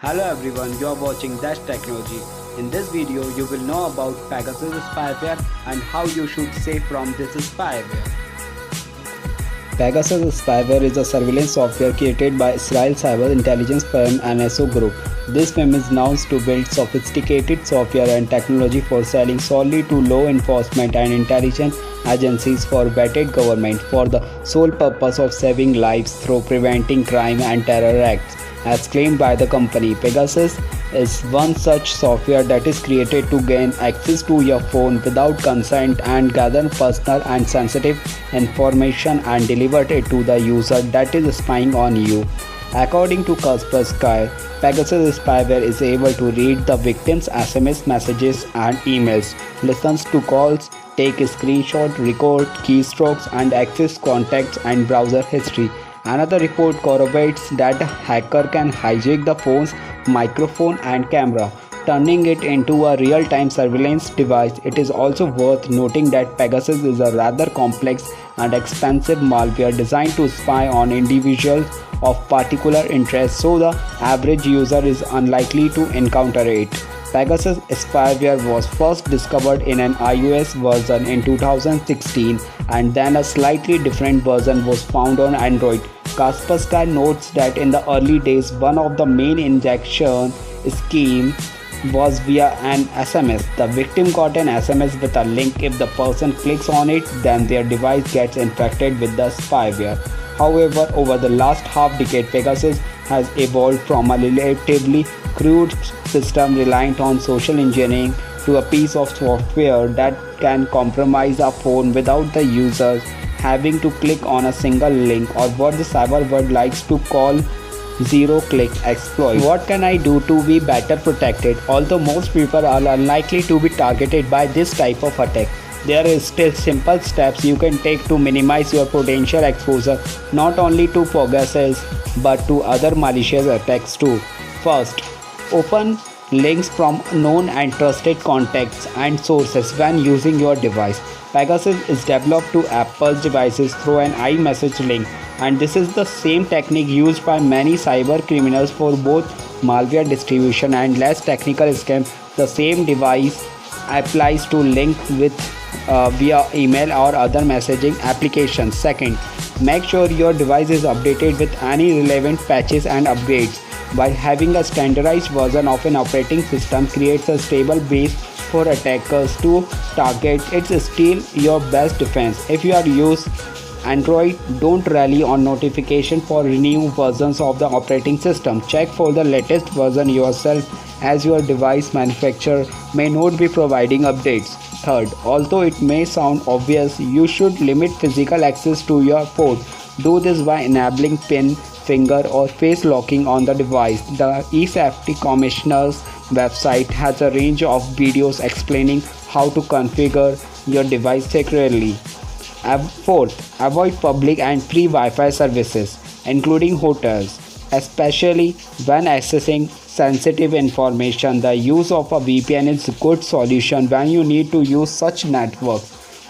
Hello everyone, you are watching Dash Technology. In this video, you will know about Pegasus spyware and how you should save from this spyware. Pegasus spyware is a surveillance software created by Israel cyber intelligence firm NSO Group. This firm is known to build sophisticated software and technology for selling solely to law enforcement and intelligence agencies for vetted government for the sole purpose of saving lives through preventing crime and terror acts. As claimed by the company, Pegasus is one such software that is created to gain access to your phone without consent and gather personal and sensitive information and deliver it to the user that is spying on you. According to Kaspersky, Pegasus spyware is able to read the victim's SMS messages and emails, listens to calls, take screenshots, record keystrokes, and access contacts and browser history. Another report corroborates that a hacker can hijack the phone's microphone and camera, turning it into a real-time surveillance device. It is also worth noting that Pegasus is a rather complex and expensive malware designed to spy on individuals of particular interest, so the average user is unlikely to encounter it. Pegasus spyware was first discovered in an iOS version in 2016, and then a slightly different version was found on Android. Kaspersky notes that in the early days, one of the main injection scheme was via an SMS. The victim got an SMS with a link. If the person clicks on it, then their device gets infected with the spyware. However, over the last half decade, Pegasus has evolved from a relatively crude system reliant on social engineering to a piece of software that can compromise a phone without the user having to click on a single link, or what the cyber world likes to call zero-click exploit. What can I do to be better protected? Although most people are unlikely to be targeted by this type of attack, there is still simple steps you can take to minimize your potential exposure not only to Pegasus but to other malicious attacks too. First, open links from known and trusted contacts and sources when using your device. Pegasus is developed to Apple's devices through an iMessage link, and this is the same technique used by many cyber criminals for both malware distribution and less technical scams. The same device applies to link with via email or other messaging applications. Second, make sure your device is updated with any relevant patches and upgrades. While having a standardized version of an operating system creates a stable base for attackers to target, it's still your best defense. If you are using Android, don't rely on notification for new versions of the operating system. Check for the latest version yourself, as your device manufacturer may not be providing updates. Third, although it may sound obvious, you should limit physical access to your phone. Do this by enabling PIN, finger, or face locking on the device. The eSafety Commissioner's website has a range of videos explaining how to configure your device securely. Fourth, avoid public and free Wi-Fi services, including hotels, especially when accessing sensitive information. The use of a VPN is a good solution when you need to use such networks.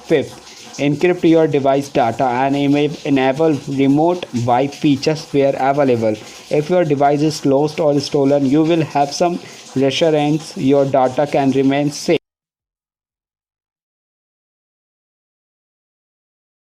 Fifth, encrypt your device data and enable remote wipe features where available. If your device is lost or stolen, you will have some reassurance your data can remain safe.